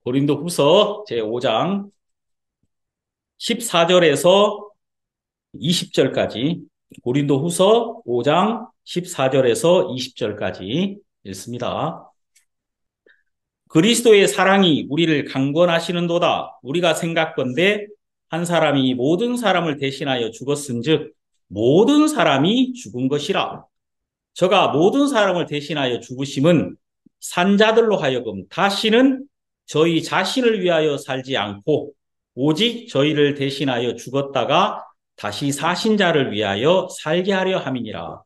고린도후서 제5장 14절에서 20절까지 고린도후서 5장 14절에서 20절까지 읽습니다. 그리스도의 사랑이 우리를 강권하시는도다. 우리가 생각건대 한 사람이 모든 사람을 대신하여 죽었은즉 모든 사람이 죽은 것이라. 저가 모든 사람을 대신하여 죽으심은 산자들로 하여금 다시는 저희 자신을 위하여 살지 않고 오직 저희를 대신하여 죽었다가 다시 사신 자를 위하여 살게 하려 함이니라.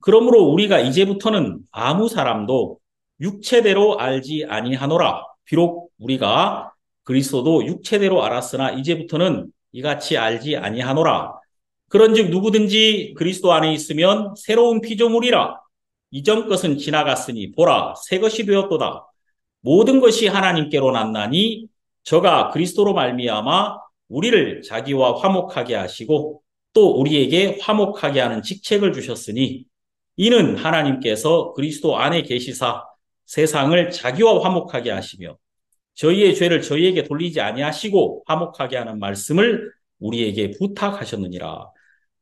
그러므로 우리가 이제부터는 아무 사람도 육체대로 알지 아니하노라. 비록 우리가 그리스도도 육체대로 알았으나 이제부터는 이같이 알지 아니하노라. 그런즉 누구든지 그리스도 안에 있으면 새로운 피조물이라. 이전 것은 지나갔으니 보라 새 것이 되었도다. 모든 것이 하나님께로 났나니 저가 그리스도로 말미암아 우리를 자기와 화목하게 하시고 또 우리에게 화목하게 하는 직책을 주셨으니 이는 하나님께서 그리스도 안에 계시사 세상을 자기와 화목하게 하시며 저희의 죄를 저희에게 돌리지 아니하시고 화목하게 하는 말씀을 우리에게 부탁하셨느니라.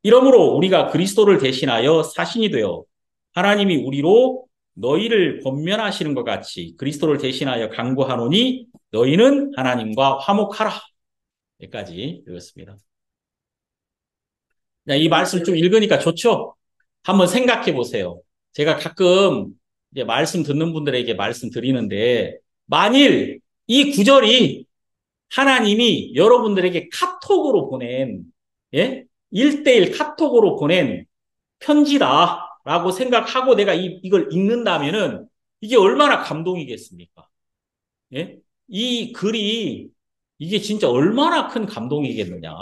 이러므로 우리가 그리스도를 대신하여 사신이 되어 하나님이 우리로 너희를 권면하시는 것 같이 그리스도를 대신하여 간구하노니 너희는 하나님과 화목하라. 여기까지 읽었습니다. 이 말씀 좀 읽으니까 좋죠? 한번 생각해 보세요. 제가 가끔 이제 말씀 듣는 분들에게 말씀 드리는데 만일 이 구절이 하나님이 여러분들에게 카톡으로 보낸 1대1 카톡으로 보낸 편지다라고 생각하고 내가 이걸 읽는다면은 이게 얼마나 감동이겠습니까? 예? 이 글이 이게 진짜 얼마나 큰 감동이겠느냐.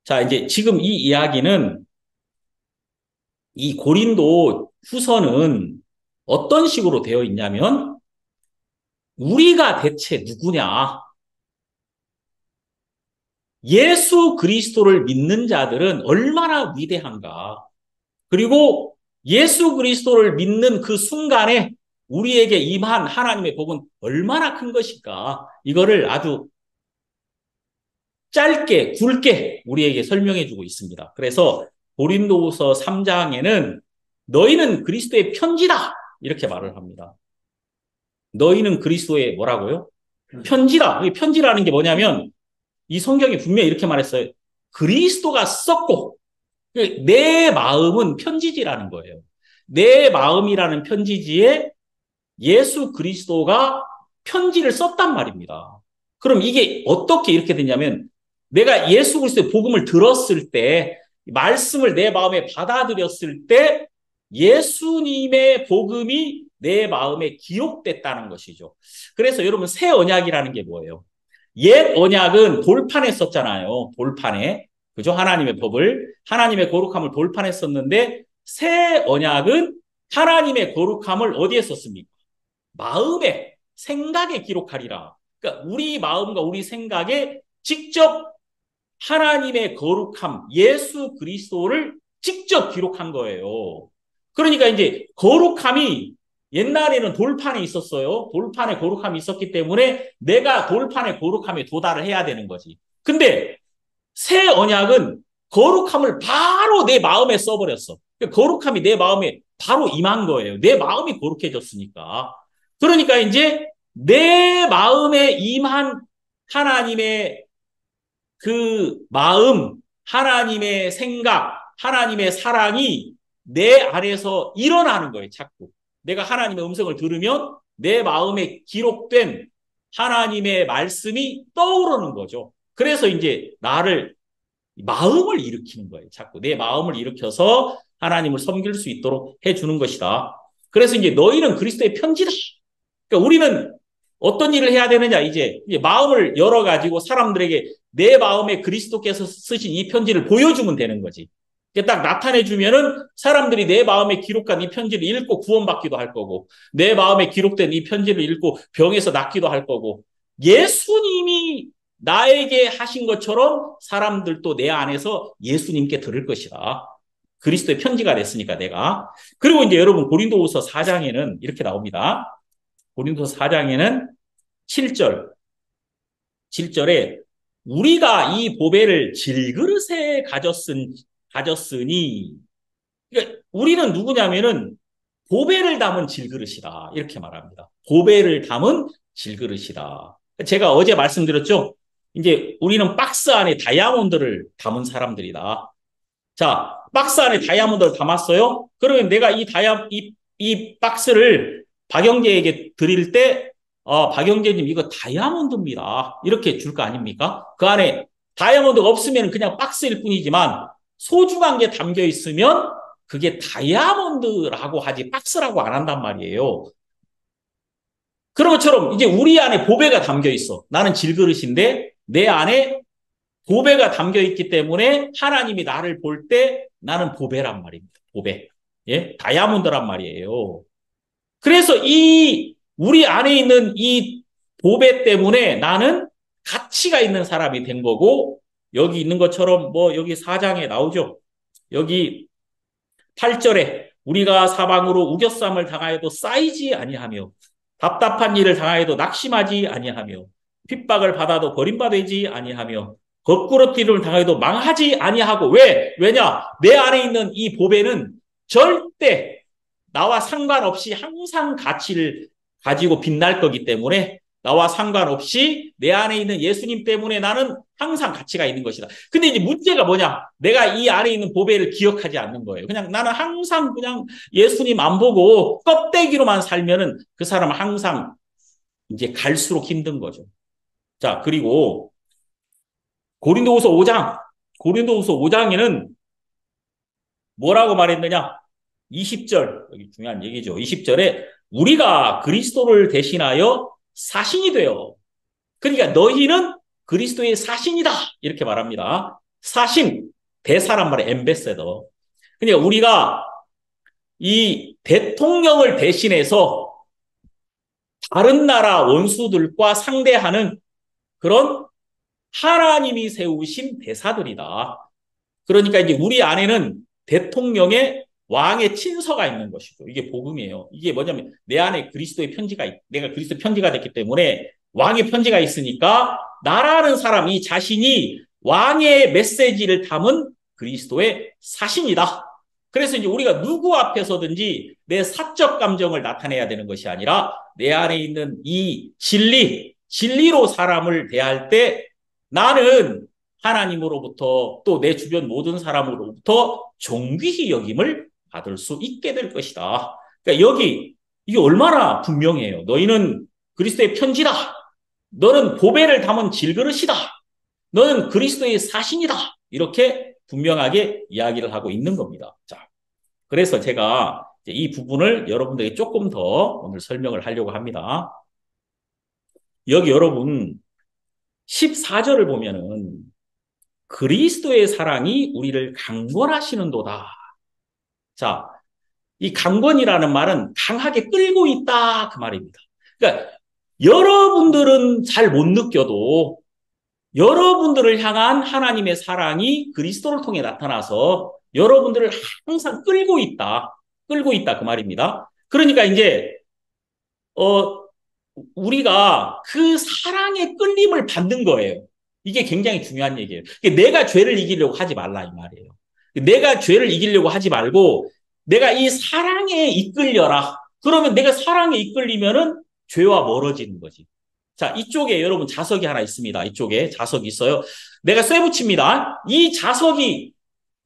자, 이제 지금 이 이야기는 이 고린도 후서는 어떤 식으로 되어 있냐면 우리가 대체 누구냐? 예수 그리스도를 믿는 자들은 얼마나 위대한가? 그리고 예수 그리스도를 믿는 그 순간에 우리에게 임한 하나님의 복은 얼마나 큰 것일까? 이거를 아주 짧게 굵게 우리에게 설명해 주고 있습니다. 그래서 고린도후서 3장에는 너희는 그리스도의 편지다 이렇게 말을 합니다. 너희는 그리스도의 뭐라고요? 편지다. 편지라는 게 뭐냐면 이 성경이 분명히 이렇게 말했어요. 그리스도가 썼고 내 마음은 편지지라는 거예요. 내 마음이라는 편지지에 예수 그리스도가 편지를 썼단 말입니다. 그럼 이게 어떻게 이렇게 되냐면 내가 예수 그리스도의 복음을 들었을 때 말씀을 내 마음에 받아들였을 때 예수님의 복음이 내 마음에 기록됐다는 것이죠. 그래서 여러분 새 언약이라는 게 뭐예요? 옛 언약은 돌판에 썼잖아요. 돌판에. 그죠? 하나님의 법을, 하나님의 거룩함을 돌판에 썼는데 새 언약은 하나님의 거룩함을 어디에 썼습니까? 마음에, 생각에 기록하리라. 그러니까 우리 마음과 우리 생각에 직접 하나님의 거룩함, 예수 그리스도를 직접 기록한 거예요. 그러니까 이제 거룩함이 옛날에는 돌판에 있었어요. 돌판에 거룩함이 있었기 때문에 내가 돌판의 거룩함에 도달을 해야 되는 거지. 근데 새 언약은 거룩함을 바로 내 마음에 써버렸어. 거룩함이 내 마음에 바로 임한 거예요. 내 마음이 거룩해졌으니까. 그러니까 이제 내 마음에 임한 하나님의 그 마음, 하나님의 생각, 하나님의 사랑이 내 안에서 일어나는 거예요, 자꾸. 내가 하나님의 음성을 들으면 내 마음에 기록된 하나님의 말씀이 떠오르는 거죠. 그래서 이제 나를 마음을 일으키는 거예요. 자꾸 내 마음을 일으켜서 하나님을 섬길 수 있도록 해주는 것이다. 그래서 이제 너희는 그리스도의 편지다. 그러니까 우리는 어떤 일을 해야 되느냐 이제 마음을 열어가지고 사람들에게 내 마음에 그리스도께서 쓰신 이 편지를 보여주면 되는 거지. 딱 나타내주면은 사람들이 내 마음에 기록한 이 편지를 읽고 구원받기도 할 거고 내 마음에 기록된 이 편지를 읽고 병에서 낫기도 할 거고 예수님이 나에게 하신 것처럼 사람들도 내 안에서 예수님께 들을 것이다. 그리스도의 편지가 됐으니까 내가. 그리고 이제 여러분 고린도후서 4장에는 이렇게 나옵니다. 고린도서 4장에는 7절, 7절에 우리가 이 보배를 질그릇에 가졌으니, 그러니까 우리는 누구냐면은 보배를 담은 질그릇이다. 이렇게 말합니다. 보배를 담은 질그릇이다. 제가 어제 말씀드렸죠? 이제 우리는 박스 안에 다이아몬드를 담은 사람들이다. 자, 박스 안에 다이아몬드를 담았어요? 그러면 내가 이 박스를 박영재에게 드릴 때, 박영재님, 이거 다이아몬드입니다. 이렇게 줄 거 아닙니까? 그 안에 다이아몬드가 없으면 그냥 박스일 뿐이지만, 소중한 게 담겨 있으면 그게 다이아몬드라고 하지, 박스라고 안 한단 말이에요. 그런 것처럼 이제 우리 안에 보배가 담겨 있어. 나는 질그릇인데, 내 안에 보배가 담겨 있기 때문에 하나님이 나를 볼 때 나는 보배란 말입니다. 보배. 예? 다이아몬드란 말이에요. 그래서 우리 안에 있는 이 보배 때문에 나는 가치가 있는 사람이 된 거고, 여기 있는 것처럼 여기 4장에 나오죠. 여기 8절에 우리가 사방으로 우겨쌈을 당하여도 쌓이지 아니하며 답답한 일을 당하여도 낙심하지 아니하며 핍박을 받아도 버림받지 아니하며 거꾸로 뛰름을 당해도 망하지 아니하고. 왜냐? 내 안에 있는 이 보배는 절대 나와 상관없이 항상 가치를 가지고 빛날 거기 때문에, 나와 상관없이 내 안에 있는 예수님 때문에 나는 항상 가치가 있는 것이다. 근데 이제 문제가 뭐냐? 내가 이 안에 있는 보배를 기억하지 않는 거예요. 그냥 나는 항상 그냥 예수님 안 보고 껍데기로만 살면은 그 사람은 항상 이제 갈수록 힘든 거죠. 자, 그리고 고린도후서 5장에는 뭐라고 말했느냐? 20절, 여기 중요한 얘기죠. 20절에 우리가 그리스도를 대신하여 사신이 되어, 그러니까 너희는 그리스도의 사신이다, 이렇게 말합니다. 사신, 대사란 말이에요. 엠베세더. 그러니까 우리가 이 대통령을 대신해서 다른 나라 원수들과 상대하는 그런 하나님이 세우신 대사들이다. 그러니까 이제 우리 안에는 대통령의, 왕의 친서가 있는 것이고, 이게 복음이에요. 이게 뭐냐면 내 안에 그리스도의 편지가 내가 그리스도의 편지가 됐기 때문에 왕의 편지가 있으니까 나라는 사람이 자신이 왕의 메시지를 담은 그리스도의 사신이다. 그래서 이제 우리가 누구 앞에서든지 내 사적 감정을 나타내야 되는 것이 아니라 내 안에 있는 이 진리로 사람을 대할 때 나는 하나님으로부터 또 내 주변 모든 사람으로부터 존귀히 여김을 받을 수 있게 될 것이다. 그러니까 이게 얼마나 분명해요. 너희는 그리스도의 편지다. 너는 보배를 담은 질그릇이다. 너는 그리스도의 사신이다. 이렇게 분명하게 이야기를 하고 있는 겁니다. 자, 그래서 제가 이 부분을 여러분들에게 조금 더 오늘 설명을 하려고 합니다. 여기 여러분 14절을 보면은 그리스도의 사랑이 우리를 강권하시는도다. 자, 이 강권이라는 말은 강하게 끌고 있다, 그 말입니다. 그러니까 여러분들은 잘 못 느껴도 여러분들을 향한 하나님의 사랑이 그리스도를 통해 나타나서 여러분들을 항상 끌고 있다, 그 말입니다. 그러니까 이제 우리가 그 사랑의 끌림을 받는 거예요. 이게 굉장히 중요한 얘기예요. 내가 죄를 이기려고 하지 말라, 이 말이에요. 내가 죄를 이기려고 하지 말고 내가 이 사랑에 이끌려라. 그러면 내가 사랑에 이끌리면은 죄와 멀어지는 거지. 자, 이쪽에 여러분 자석이 하나 있습니다. 이쪽에 자석이 있어요. 내가 쇠붙입니다. 이 자석이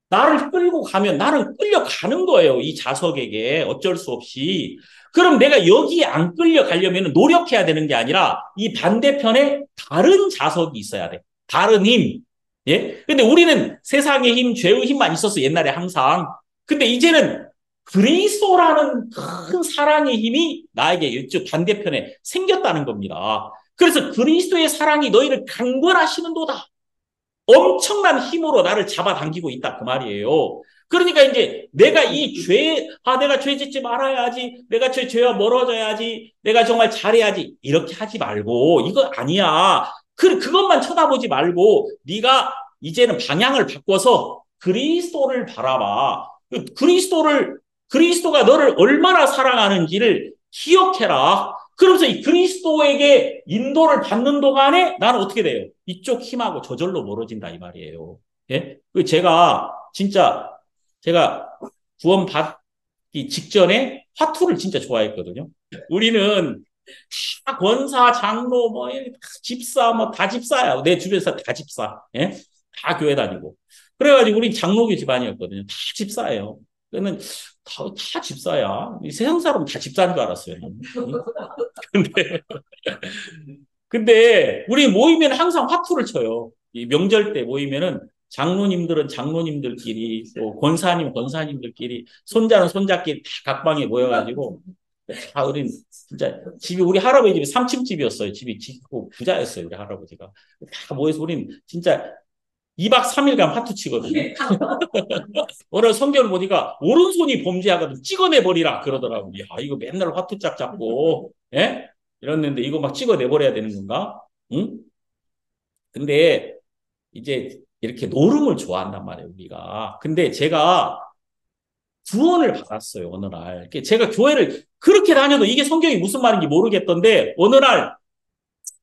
나를 끌고 가면 나는 끌려가는 거예요. 이 자석에게 어쩔 수 없이. 그럼 내가 여기에 안 끌려가려면 노력해야 되는 게 아니라 이 반대편에 다른 자석이 있어야 돼. 다른 힘. 예? 근데 우리는 세상의 힘, 죄의 힘만 있었어, 옛날에 항상. 근데 이제는 그리스도라는 큰 사랑의 힘이 나에게 이쪽 반대편에 생겼다는 겁니다. 그래서 그리스도의 사랑이 너희를 강권하시는도다. 엄청난 힘으로 나를 잡아당기고 있다, 그 말이에요. 그러니까 이제 내가 내가 죄 짓지 말아야지, 내가 죄와 멀어져야지, 내가 정말 잘해야지, 이렇게 하지 말고, 이거 아니야. 그것만 쳐다보지 말고 네가 이제는 방향을 바꿔서 그리스도를 바라봐. 그리스도가 너를 얼마나 사랑하는지를 기억해라. 그러면서 이 그리스도에게 인도를 받는 동안에 나는 어떻게 돼요? 이쪽 힘하고 저절로 멀어진다 이 말이에요. 예? 제가 진짜 제가 구원 받기 직전에 화투를 진짜 좋아했거든요. 우리는 다 권사, 장로, 뭐, 집사, 뭐, 다 집사야. 내 주변에서 다 집사. 예? 다 교회 다니고. 그래가지고 우린 장로교 집안이었거든요. 다 집사예요. 그는 다 집사야. 이 세상 사람은 다 집사인 줄 알았어요. 근데, 근데, 우리 모이면 항상 화투를 쳐요. 이 명절 때 모이면은 장로님들은 장로님들끼리, 또 권사님, 권사님들끼리, 손자는 손자끼리 다 각방에 모여가지고, 다 우린 진짜 집이 우리 할아버지 집이 3층 집이었어요. 집이 부자였어요. 우리 할아버지가. 다 모여서 우린 진짜 2박 3일간 화투 치거든요. 오늘 성경을 보니까 오른손이 범죄하거든 찍어내버리라 그러더라고요. 야, 이거 맨날 화투짝 잡고, 예? 이랬는데 이거 막 찍어내버려야 되는 건가? 응? 근데 이제 이렇게 노름을 좋아한단 말이에요, 우리가. 근데 제가 구원을 받았어요, 어느 날. 제가 교회를 그렇게 다녀도 이게 성경이 무슨 말인지 모르겠던데, 어느 날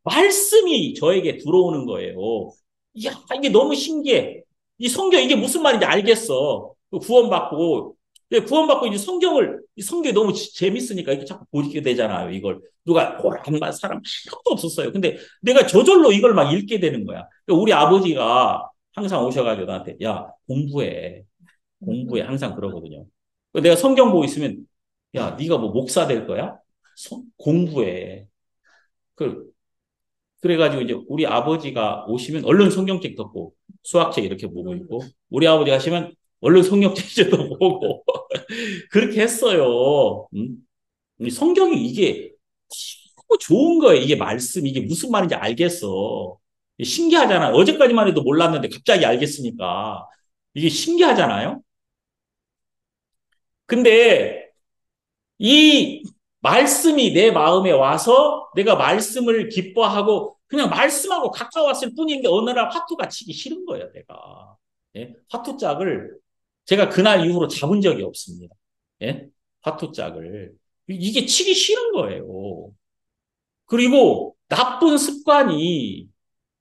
말씀이 저에게 들어오는 거예요. 이야, 이게 너무 신기해. 이 성경 이게 무슨 말인지 알겠어. 구원받고, 구원받고 이제 성경이 너무 재밌으니까 이렇게 자꾸 보게 되잖아요, 이걸. 누가 오락한 사람 하나도 없었어요. 근데 내가 저절로 이걸 막 읽게 되는 거야. 우리 아버지가 항상 오셔가지고 나한테, 야, 공부해. 항상 그러거든요. 내가 성경 보고 있으면, 야, 네가 뭐 목사 될 거야? 공부해. 그, 그래가지고 이제 우리 아버지가 오시면 얼른 성경책 덮고 수학책 이렇게 보고 있고, 우리 아버지 하시면 얼른 성경책 이제도 보고, 그렇게 했어요. 성경이 이게 너무 좋은 거예요. 이게 말씀, 이게 무슨 말인지 알겠어. 신기하잖아요. 어제까지만 해도 몰랐는데 갑자기 알겠으니까. 이게 신기하잖아요. 근데 이 말씀이 내 마음에 와서 내가 말씀을 기뻐하고 그냥 말씀하고 가까웠을 뿐인데 어느 날 화투가 치기 싫은 거예요, 내가. 예? 화투짝을 제가 그날 이후로 잡은 적이 없습니다. 예? 화투짝을. 이게 치기 싫은 거예요. 그리고 나쁜 습관이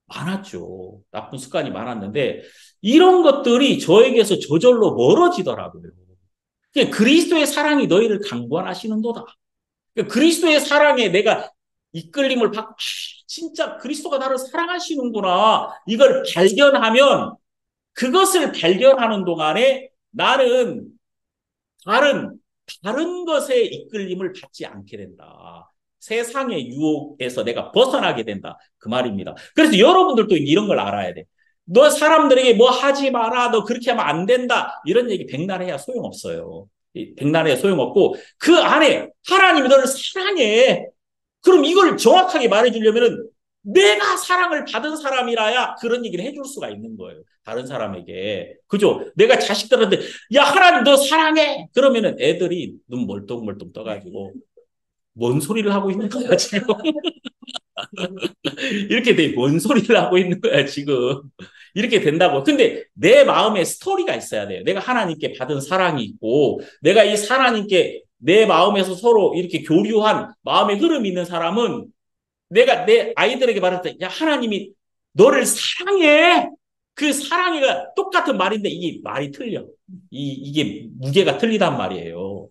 많았죠. 나쁜 습관이 많았는데 이런 것들이 저에게서 저절로 멀어지더라고요. 그리스도의 사랑이 너희를 강권하시는도다. 그리스도의 사랑에 내가 이끌림을 받고 진짜 그리스도가 나를 사랑하시는구나. 이걸 발견하면 그것을 발견하는 동안에 나는 다른 다른 것에 이끌림을 받지 않게 된다. 세상의 유혹에서 내가 벗어나게 된다. 그 말입니다. 그래서 여러분들도 이런 걸 알아야 돼. 너 사람들에게 뭐 하지 마라. 너 그렇게 하면 안 된다. 이런 얘기 백날 해야 소용없어요. 백날 해야 소용없고 그 안에 하나님이 너를 사랑해. 그럼 이걸 정확하게 말해주려면은 내가 사랑을 받은 사람이라야 그런 얘기를 해줄 수가 있는 거예요. 다른 사람에게. 그죠? 내가 자식들한테, 야, 하나님 너 사랑해! 그러면은 애들이 눈 멀뚱멀뚱 떠가지고, 뭔 소리를 하고 있는 거야, 지금? 이렇게 돼, 뭔 소리를 하고 있는 거야, 지금? 이렇게 된다고. 근데 내 마음에 스토리가 있어야 돼요. 내가 하나님께 받은 사랑이 있고, 내가 이 하나님께 내 마음에서 서로 이렇게 교류한 마음의 흐름이 있는 사람은 내가 내 아이들에게 말할 때, 야, 하나님이 너를 사랑해. 그 사랑이가 똑같은 말인데 이게 말이 틀려. 이게 무게가 틀리단 말이에요.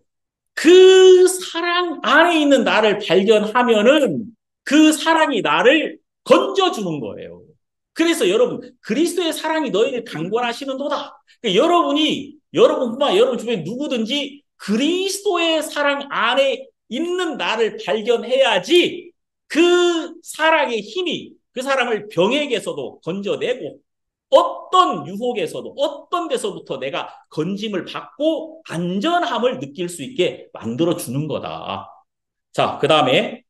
그 사랑 안에 있는 나를 발견하면은 그 사랑이 나를 건져주는 거예요. 그래서 여러분, 그리스도의 사랑이 너희를 강권하시는도다. 그러니까 여러분뿐만 여러분 주변에 누구든지 그리스도의 사랑 안에 있는 나를 발견해야지 그 사랑의 힘이 그 사람을 병에게서도 건져내고 어떤 유혹에서도 어떤 데서부터 내가 건짐을 받고 안전함을 느낄 수 있게 만들어주는 거다. 자, 그 다음에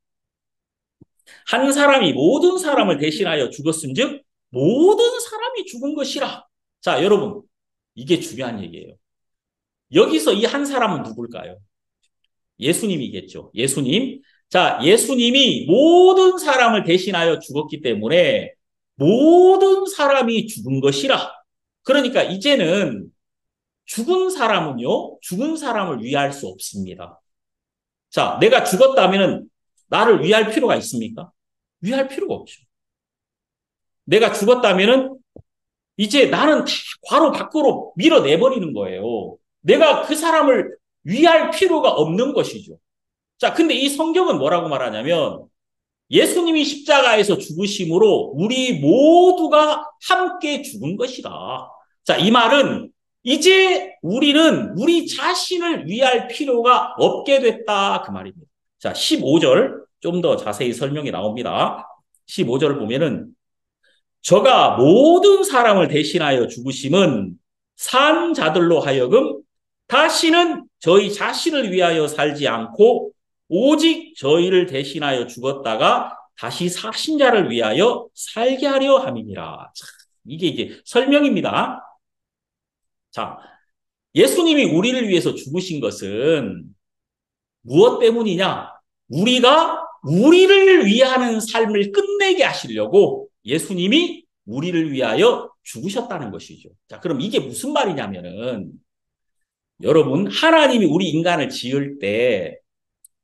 한 사람이 모든 사람을 대신하여 죽었음 즉 모든 사람이 죽은 것이라. 자, 여러분 이게 중요한 얘기예요. 여기서 이 한 사람은 누굴까요? 예수님이겠죠. 예수님. 자, 예수님이 모든 사람을 대신하여 죽었기 때문에 모든 사람이 죽은 것이라. 그러니까 이제는 죽은 사람을 위할 수 없습니다. 자, 내가 죽었다면은 나를 위할 필요가 있습니까? 위할 필요가 없죠. 내가 죽었다면은 이제 나는 다 바로 밖으로 밀어내버리는 거예요. 내가 그 사람을 위할 필요가 없는 것이죠. 자, 근데 이 성경은 뭐라고 말하냐면 예수님이 십자가에서 죽으심으로 우리 모두가 함께 죽은 것이다. 자, 이 말은 이제 우리는 우리 자신을 위할 필요가 없게 됐다. 그 말입니다. 자, 15절 좀 더 자세히 설명이 나옵니다. 15절을 보면은 저가 모든 사람을 대신하여 죽으심은 산 자들로 하여금 다시는 저희 자신을 위하여 살지 않고 오직 저희를 대신하여 죽었다가 다시 사신 자를 위하여 살게 하려 함이니라. 이게 이제 설명입니다. 자, 예수님이 우리를 위해서 죽으신 것은 무엇 때문이냐? 우리가 우리를 위하는 삶을 끝내게 하시려고 예수님이 우리를 위하여 죽으셨다는 것이죠. 자, 그럼 이게 무슨 말이냐면은 여러분, 하나님이 우리 인간을 지을 때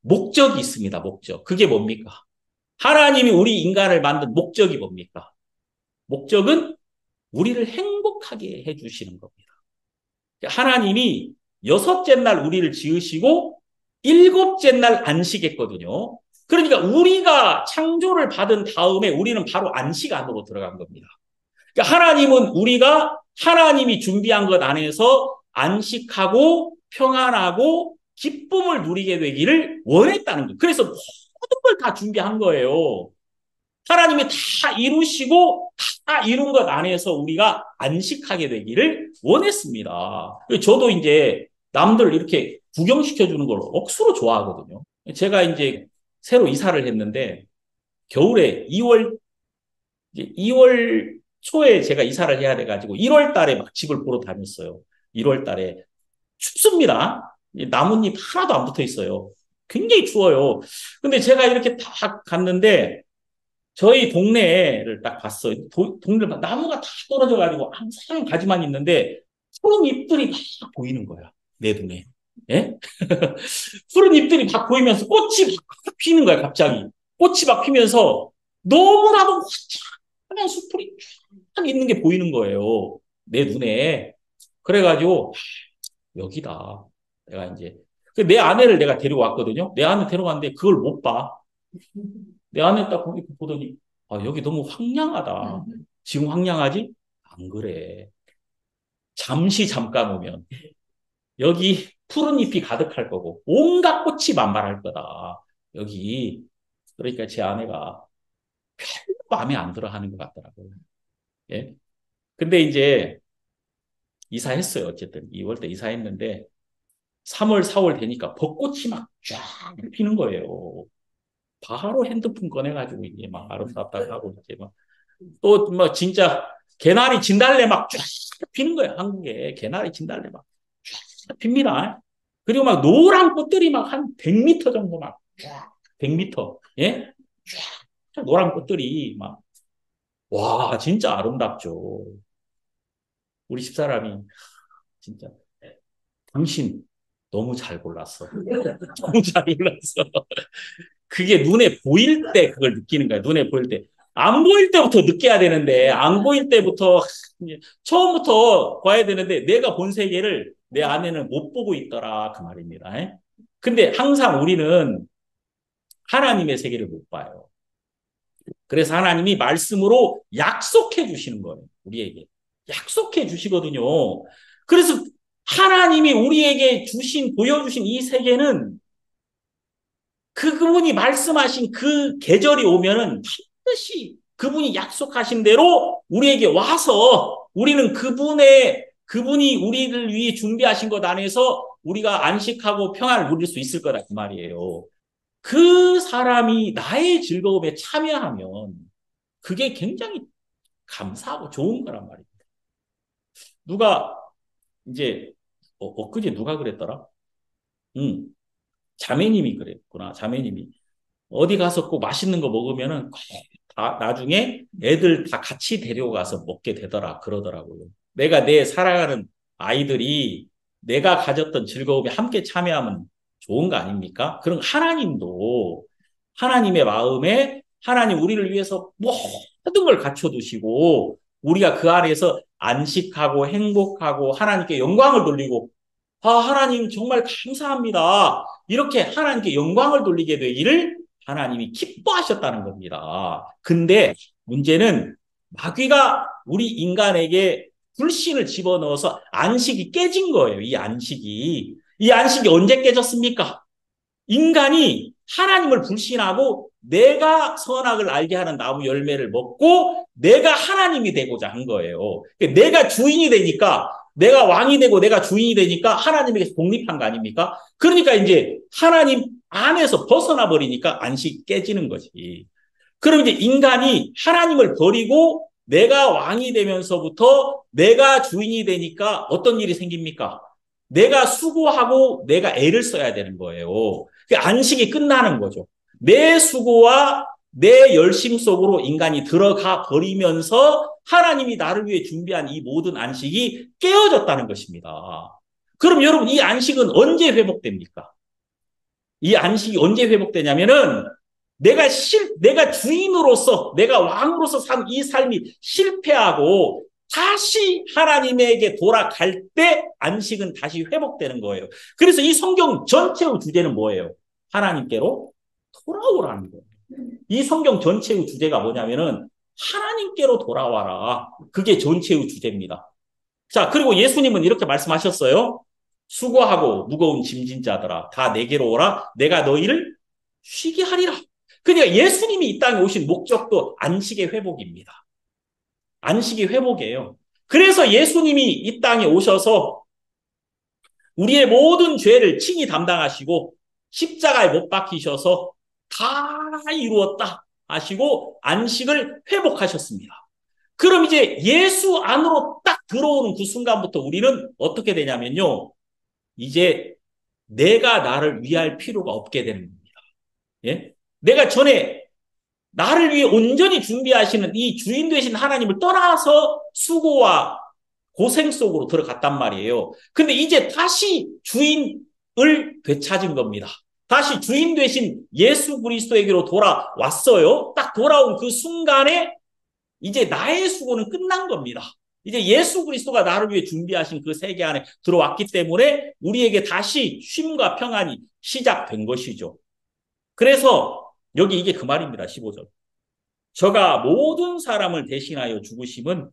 목적이 있습니다. 목적. 그게 뭡니까? 하나님이 우리 인간을 만든 목적이 뭡니까? 목적은 우리를 행복하게 해주시는 겁니다. 하나님이 여섯째 날 우리를 지으시고 일곱째 날 안식했거든요. 그러니까 우리가 창조를 받은 다음에 우리는 바로 안식 안으로 들어간 겁니다. 그러니까 하나님은 우리가 하나님이 준비한 것 안에서 안식하고 평안하고 기쁨을 누리게 되기를 원했다는 거예요. 그래서 모든 걸 다 준비한 거예요. 하나님이 다 이루시고 다 이룬 것 안에서 우리가 안식하게 되기를 원했습니다. 저도 이제 남들 이렇게 구경시켜주는 걸 억수로 좋아하거든요. 제가 이제 새로 이사를 했는데 겨울에 2월 초에 제가 이사를 해야 돼가지고 1월 달에 막 집을 보러 다녔어요. 1월 달에 춥습니다. 나뭇잎 하나도 안 붙어 있어요. 굉장히 추워요. 근데 제가 이렇게 딱 갔는데 저희 동네를 딱 봤어요. 동네를 나무가 다 떨어져가지고 항상 가지만 있는데 푸른 잎들이 막 보이는 거야. 내 눈에. 예? 푸른 잎들이 막 보이면서 꽃이 막 피는 거야, 갑자기. 꽃이 막 피면서 너무나도 화창한 숲이 쫙 있는 게 보이는 거예요. 내 눈에. 그래가지고 여기다. 내가 이제 내 아내를 내가 데려왔거든요. 내 아내 데려왔는데 그걸 못 봐. 내 아내 딱 거기 보더니 아, 여기 너무 황량하다. 지금 황량하지? 안 그래. 잠시 잠깐 오면 여기 푸른 잎이 가득할 거고 온갖 꽃이 만발할 거다. 여기 그러니까 제 아내가 별로 마음에 안 들어 하는 것 같더라고요. 예. 근데 이제 이사했어요. 어쨌든 2월 때 이사했는데 3월, 4월 되니까 벚꽃이 막 쫙 피는 거예요. 바로 핸드폰 꺼내가지고 이제 막 아름답다 하고 이제 막 또 뭐 진짜 개나리 진달래 막 쫙 피는 거예요. 한국에 개나리 진달래 막 쫙 핍니다. 그리고 막 노란 꽃들이 막 한 100m 정도 막 쫙 100m 예? 쫙 노란 꽃들이 막 와 진짜 아름답죠. 우리 집사람이 진짜 당신 너무 잘 골랐어. 너무 잘 골랐어. 그게 눈에 보일 때 그걸 느끼는 거야. 눈에 보일 때. 안 보일 때부터 느껴야 되는데, 안 보일 때부터, 처음부터 봐야 되는데, 내가 본 세계를 내 아내는 못 보고 있더라. 그 말입니다. 근데 항상 우리는 하나님의 세계를 못 봐요. 그래서 하나님이 말씀으로 약속해 주시는 거예요. 우리에게. 약속해 주시거든요. 그래서 하나님이 우리에게 보여주신 이 세계는 그분이 말씀하신 그 계절이 오면은 반드시 그분이 약속하신 대로 우리에게 와서 우리는 그분이 우리를 위해 준비하신 것 안에서 우리가 안식하고 평안을 누릴 수 있을 거다 그 말이에요. 그 사람이 나의 즐거움에 참여하면 그게 굉장히 감사하고 좋은 거란 말입니다. 누가 이제 엊그제 누가 그랬더라? 자매님이 그랬구나. 자매님이 어디 가서 꼭 맛있는 거 먹으면은 다 나중에 애들 다 같이 데려가서 먹게 되더라 그러더라고요. 내가 내 사랑하는 아이들이 내가 가졌던 즐거움에 함께 참여하면 좋은 거 아닙니까? 그럼 하나님의 마음에 하나님 우리를 위해서 모든 걸 갖춰두시고 우리가 그 안에서 안식하고 행복하고 하나님께 영광을 돌리고 하나님 정말 감사합니다. 이렇게 하나님께 영광을 돌리게 되기를 하나님이 기뻐하셨다는 겁니다. 근데 문제는 마귀가 우리 인간에게 불신을 집어넣어서 안식이 깨진 거예요. 이 안식이. 이 안식이 언제 깨졌습니까? 인간이 하나님을 불신하고 내가 선악을 알게 하는 나무 열매를 먹고 내가 하나님이 되고자 한 거예요. 내가 주인이 되니까 내가 왕이 되고 내가 주인이 되니까 하나님에게서 독립한 거 아닙니까? 그러니까 이제 하나님 안에서 벗어나 버리니까 안식이 깨지는 거지. 그럼 이제 인간이 하나님을 버리고 내가 왕이 되면서부터 내가 주인이 되니까 어떤 일이 생깁니까? 내가 수고하고 내가 애를 써야 되는 거예요. 안식이 끝나는 거죠. 내 수고와 내 열심 속으로 인간이 들어가 버리면서 하나님이 나를 위해 준비한 이 모든 안식이 깨어졌다는 것입니다. 그럼 여러분 이 안식은 언제 회복됩니까? 이 안식이 언제 회복되냐면은 내가 주인으로서 내가 왕으로서 산 이 삶이 실패하고 다시 하나님에게 돌아갈 때 안식은 다시 회복되는 거예요. 그래서 이 성경 전체의 주제는 뭐예요? 하나님께로 돌아오라는 거예요. 이 성경 전체의 주제가 뭐냐면은 하나님께로 돌아와라. 그게 전체의 주제입니다. 자, 그리고 예수님은 이렇게 말씀하셨어요. 수고하고 무거운 짐진 자들아 다 내게로 오라. 내가 너희를 쉬게 하리라. 그러니까 예수님이 이 땅에 오신 목적도 안식의 회복입니다. 안식이 회복이에요. 그래서 예수님이 이 땅에 오셔서 우리의 모든 죄를 친히 담당하시고 십자가에 못 박히셔서 다 이루었다 하시고 안식을 회복하셨습니다. 그럼 이제 예수 안으로 딱 들어오는 그 순간부터 우리는 어떻게 되냐면요. 이제 내가 나를 위할 필요가 없게 되는 겁니다. 예? 내가 전에 나를 위해 온전히 준비하시는 이 주인 되신 하나님을 떠나서 수고와 고생 속으로 들어갔단 말이에요. 근데 이제 다시 주인을 되찾은 겁니다. 다시 주인 되신 예수 그리스도에게로 돌아왔어요. 딱 돌아온 그 순간에 이제 나의 수고는 끝난 겁니다. 이제 예수 그리스도가 나를 위해 준비하신 그 세계 안에 들어왔기 때문에 우리에게 다시 쉼과 평안이 시작된 것이죠. 그래서 여기 이게 그 말입니다. 15절. 저가 모든 사람을 대신하여 죽으심은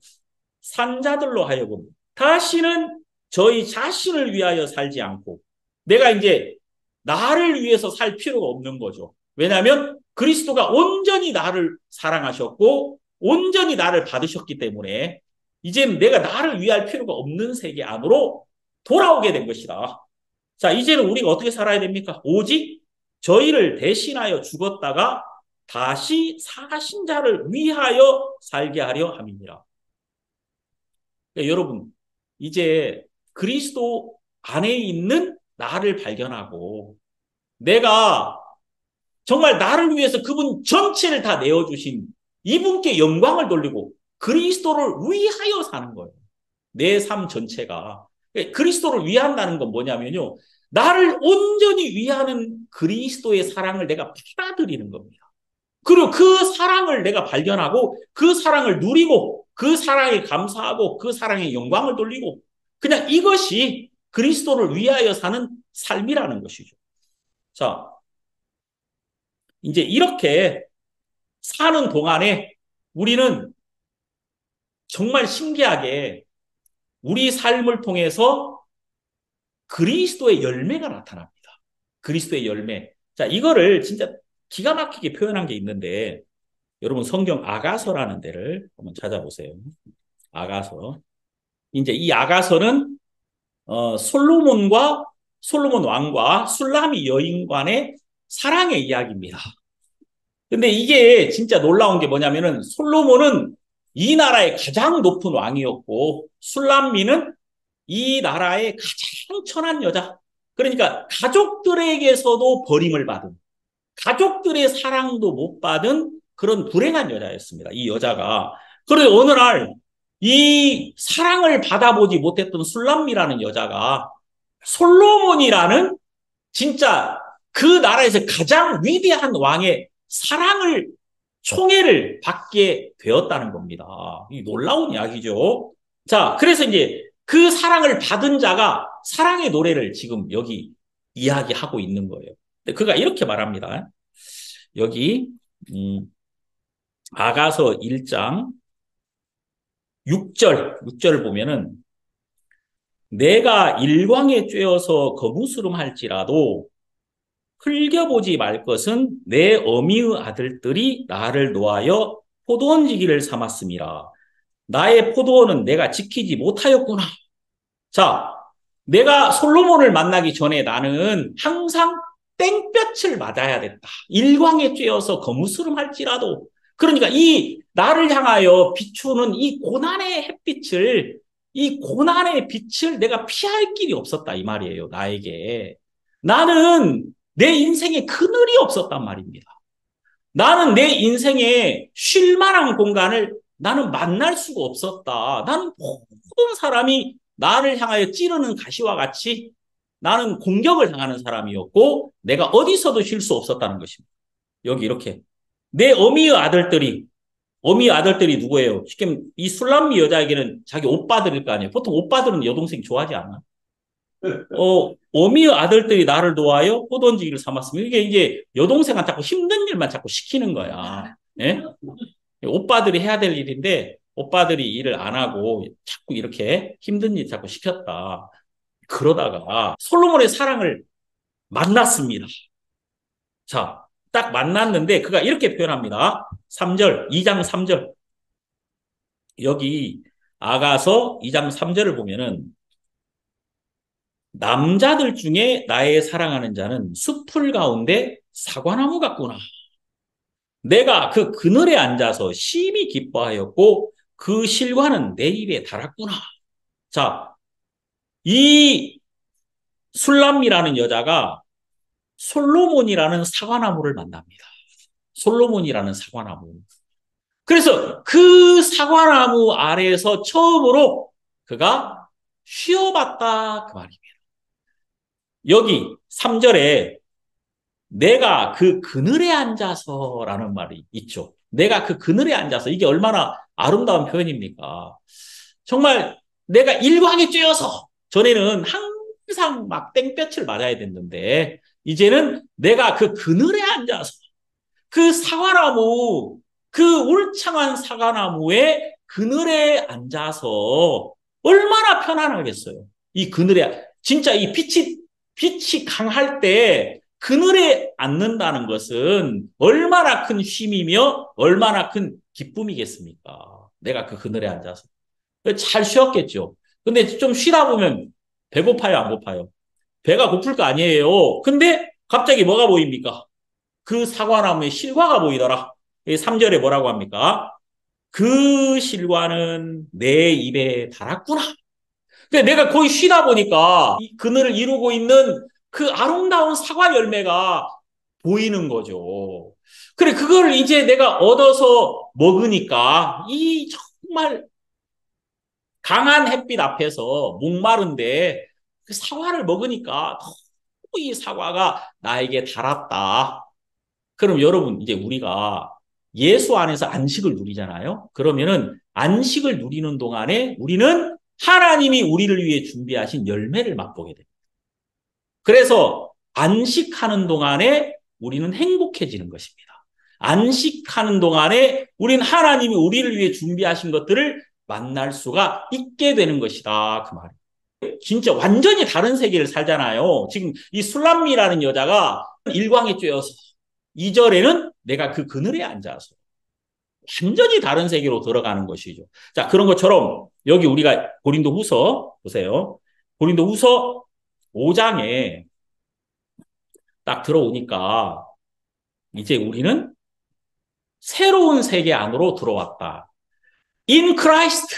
산자들로 하여금 다시는 저희 자신을 위하여 살지 않고 내가 이제 나를 위해서 살 필요가 없는 거죠. 왜냐하면 그리스도가 온전히 나를 사랑하셨고 온전히 나를 받으셨기 때문에 이제는 내가 나를 위할 필요가 없는 세계 안으로 돌아오게 된 것이다. 자, 이제는 우리가 어떻게 살아야 됩니까? 오직 저희를 대신하여 죽었다가 다시 사신 자를 위하여 살게 하려 함이니라. 그러니까 여러분, 이제 그리스도 안에 있는 나를 발견하고 내가 정말 나를 위해서 그분 전체를 다 내어주신 이분께 영광을 돌리고 그리스도를 위하여 사는 거예요. 내 삶 전체가. 그리스도를 위한다는 건 뭐냐면요. 나를 온전히 위하는 그리스도의 사랑을 내가 받아들이는 겁니다. 그리고 그 사랑을 내가 발견하고 그 사랑을 누리고 그 사랑에 감사하고 그 사랑에 영광을 돌리고 그냥 이것이 그리스도를 위하여 사는 삶이라는 것이죠. 자, 이제 이렇게 사는 동안에 우리는 정말 신기하게 우리 삶을 통해서 그리스도의 열매가 나타납니다. 그리스도의 열매. 자, 이거를 진짜 기가 막히게 표현한 게 있는데 여러분 성경 아가서라는 데를 한번 찾아보세요. 아가서. 이제 이 아가서는 솔로몬 왕과 술라미 여인 간의 사랑의 이야기입니다. 근데 이게 진짜 놀라운 게 뭐냐면은 솔로몬은 이 나라의 가장 높은 왕이었고 술람미는 이 나라의 가장 천한 여자. 그러니까 가족들에게서도 버림을 받은 가족들의 사랑도 못 받은 그런 불행한 여자였습니다. 이 여자가. 그런데 어느 날 이 사랑을 받아보지 못했던 술람미라는 여자가 솔로몬이라는 진짜 그 나라에서 가장 위대한 왕의 사랑을, 총애를 받게 되었다는 겁니다. 이 놀라운 이야기죠. 자, 그래서 이제 그 사랑을 받은 자가 사랑의 노래를 지금 여기 이야기하고 있는 거예요. 그가 이렇게 말합니다. 여기 아가서 1장 6절을 보면은 내가 일광에 쬐어서 거무스름할지라도 흘겨보지 말 것은 내 어미의 아들들이 나를 놓아여 포도원 지기를 삼았음이라. 나의 포도원은 내가 지키지 못하였구나. 자, 내가 솔로몬을 만나기 전에 나는 항상 땡볕을 맞아야 됐다. 일광에 쬐어서 거무스름할지라도. 그러니까 이 나를 향하여 비추는 이 고난의 빛을 내가 피할 길이 없었다 이 말이에요. 나에게. 나는 내 인생에 그늘이 없었단 말입니다. 나는 내 인생에 쉴 만한 공간을 나는 만날 수가 없었다. 나는 모든 사람이 나를 향하여 찌르는 가시와 같이 나는 공격을 당하는 사람이었고 내가 어디서도 쉴 수 없었다는 것입니다. 여기 이렇게 내 어미의 아들들이 누구예요? 쉽게 이 술람미 여자에게는 자기 오빠들일 거 아니에요. 보통 오빠들은 여동생 좋아하지 않나? 어미의 아들들이 나를 놓아요 포도원지기를 삼았으면 이게 이제 여동생한테 자꾸 힘든 일만 자꾸 시키는 거야. 예? 오빠들이 해야 될 일인데 오빠들이 일을 안 하고 자꾸 이렇게 힘든 일 자꾸 시켰다. 그러다가 솔로몬의 사랑을 만났습니다. 자, 딱 만났는데 그가 이렇게 표현합니다. 3절, 2장 3절. 여기 아가서 2장 3절을 보면은 남자들 중에 나의 사랑하는 자는 숲풀 가운데 사과나무 같구나. 내가 그 그늘에 앉아서 심히 기뻐하였고 그 실과는 내 입에 달았구나. 자, 이 술람미라는 여자가 솔로몬이라는 사과나무를 만납니다. 솔로몬이라는 사과나무. 그래서 그 사과나무 아래에서 처음으로 그가 쉬어봤다 그 말입니다. 여기 3절에 내가 그 그늘에 앉아서라는 말이 있죠. 내가 그 그늘에 앉아서 이게 얼마나 아름다운 표현입니까? 정말 내가 일광에 쬐어서 전에는 항상 막 땡볕을 맞아야 됐는데 이제는 내가 그 그늘에 앉아서 그 사과나무 그 울창한 사과나무의 그늘에 앉아서 얼마나 편안하겠어요. 이 그늘에 진짜 이 빛이 강할 때 그늘에 앉는다는 것은 얼마나 큰 쉼이며 얼마나 큰 기쁨이겠습니까? 내가 그 그늘에 앉아서. 잘 쉬었겠죠. 근데 좀 쉬다 보면 배고파요, 안 고파요? 배가 고플 거 아니에요. 근데 갑자기 뭐가 보입니까? 그 사과나무의 실과가 보이더라. 3절에 뭐라고 합니까? 그 실과는 내 입에 달았구나. 그러니까 내가 거기 쉬다 보니까 이 그늘을 이루고 있는 그 아름다운 사과 열매가 보이는 거죠. 그래, 그걸 이제 내가 얻어서 먹으니까 이 정말 강한 햇빛 앞에서 목마른데 그 사과를 먹으니까 이 사과가 나에게 달았다. 그럼 여러분, 이제 우리가 예수 안에서 안식을 누리잖아요. 그러면은 안식을 누리는 동안에 우리는 하나님이 우리를 위해 준비하신 열매를 맛보게 됩니다. 그래서 안식하는 동안에 우리는 행복해지는 것입니다. 안식하는 동안에 우리는 하나님이 우리를 위해 준비하신 것들을 만날 수가 있게 되는 것이다. 그 말이에요. 진짜 완전히 다른 세계를 살잖아요. 지금 이 술람미라는 여자가 일광에 쬐어서 2절에는 내가 그 그늘에 앉아서 완전히 다른 세계로 들어가는 것이죠. 자, 그런 것처럼 여기 우리가 고린도후서 보세요. 고린도후서 5장에 딱 들어오니까 이제 우리는 새로운 세계 안으로 들어왔다. In Christ,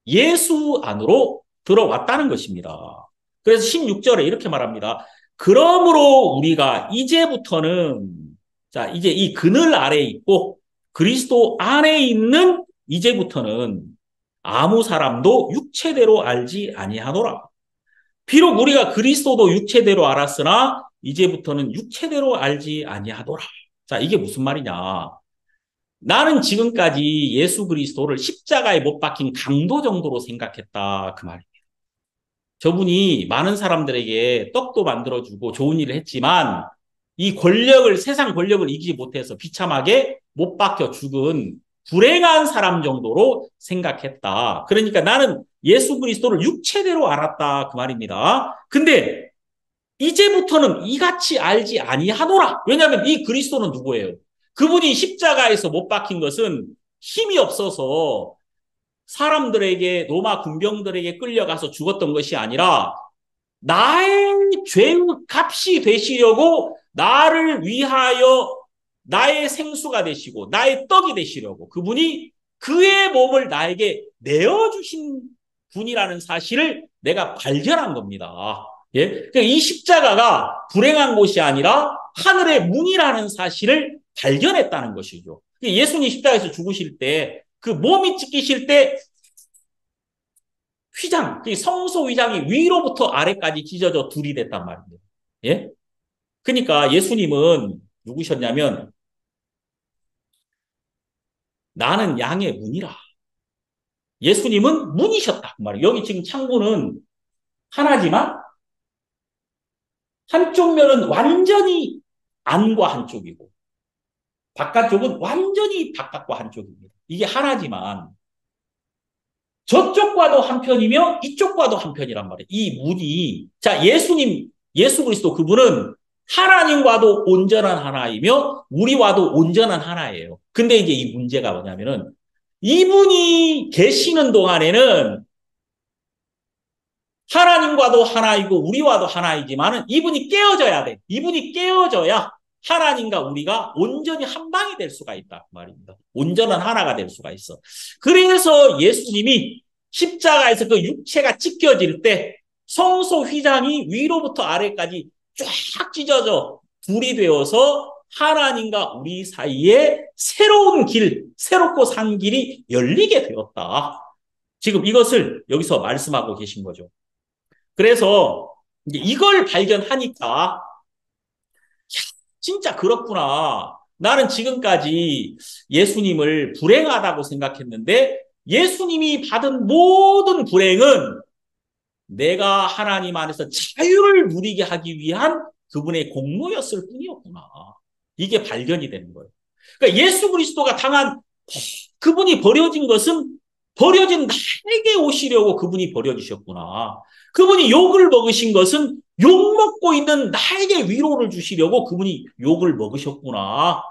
예수 안으로 들어왔다는 것입니다. 그래서 16절에 이렇게 말합니다. 그러므로 우리가 이제부터는 자, 이제 이 그늘 아래에 있고 그리스도 안에 있는 이제부터는 아무 사람도 육체대로 알지 아니하노라. 비록 우리가 그리스도도 육체대로 알았으나 이제부터는 육체대로 알지 아니하노라. 자, 이게 무슨 말이냐. 나는 지금까지 예수 그리스도를 십자가에 못 박힌 강도 정도로 생각했다. 그 말이에요. 저분이 많은 사람들에게 떡도 만들어주고 좋은 일을 했지만 이 권력을, 세상 권력을 이기지 못해서 비참하게 못 박혀 죽은 불행한 사람 정도로 생각했다. 그러니까 나는 예수 그리스도를 육체대로 알았다. 그 말입니다. 근데 이제부터는 이같이 알지 아니하노라. 왜냐하면 이 그리스도는 누구예요? 그분이 십자가에서 못 박힌 것은 힘이 없어서 사람들에게, 로마 군병들에게 끌려가서 죽었던 것이 아니라 나의 죄의 값이 되시려고, 나를 위하여 나의 생수가 되시고 나의 떡이 되시려고 그분이 그의 몸을 나에게 내어주신 분이라는 사실을 내가 발견한 겁니다. 예? 그러니까 이 십자가가 불행한 곳이 아니라 하늘의 문이라는 사실을 발견했다는 것이죠. 예수님 십자가에서 죽으실 때, 그 몸이 찢기실 때 휘장, 성소 휘장이 위로부터 아래까지 찢어져 둘이 됐단 말입니다. 예? 그러니까 예수님은 누구셨냐면 나는 양의 문이라. 예수님은 문이셨다. 그 말이에요. 여기 지금 창문은 하나지만 한쪽 면은 완전히 안과 한쪽이고 바깥쪽은 완전히 바깥과 한쪽입니다. 이게 하나지만 저쪽과도 한편이며 이쪽과도 한편이란 말이에요. 이 문이, 자, 예수님, 예수 그리스도 그분은 하나님과도 온전한 하나이며 우리와도 온전한 하나예요. 근데 이제 이 문제가 뭐냐면은 이분이 계시는 동안에는 하나님과도 하나이고 우리와도 하나이지만은 이분이 깨어져야 돼. 이분이 깨어져야 하나님과 우리가 온전히 한 방이 될 수가 있다. 그 말입니다. 온전한 하나가 될 수가 있어. 그래서 예수님이 십자가에서 그 육체가 찢겨질 때 성소 휘장이 위로부터 아래까지 쫙 찢어져 둘이 되어서 하나님과 우리 사이에 새로운 길, 새롭고 산 길이 열리게 되었다. 지금 이것을 여기서 말씀하고 계신 거죠. 그래서 이걸 발견하니까 진짜 그렇구나. 나는 지금까지 예수님을 불행하다고 생각했는데 예수님이 받은 모든 불행은 내가 하나님 안에서 자유를 누리게 하기 위한 그분의 공로였을 뿐이었구나. 이게 발견이 되는 거예요. 그러니까 예수 그리스도가 당한 그분이 버려진 것은 버려진 나에게 오시려고 그분이 버려지셨구나. 그분이 욕을 먹으신 것은 욕 먹고 있는 나에게 위로를 주시려고 그분이 욕을 먹으셨구나.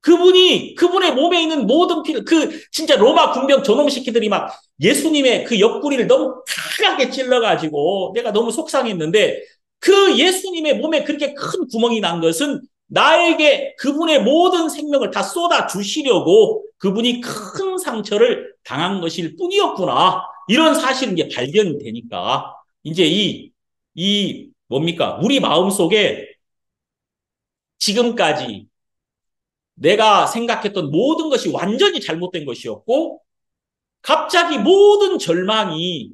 그분이 그분의 몸에 있는 모든 피를 진짜 로마 군병 저놈 새끼들이 막 예수님의 그 옆구리를 너무 강하게 찔러가지고 내가 너무 속상했는데 그 예수님의 몸에 그렇게 큰 구멍이 난 것은 나에게 그분의 모든 생명을 다 쏟아 주시려고 그분이 큰 상처를 당한 것일 뿐이었구나. 이런 사실은 이제 발견이 되니까 이제 이 뭡니까? 우리 마음속에 지금까지 내가 생각했던 모든 것이 완전히 잘못된 것이었고 갑자기 모든 절망이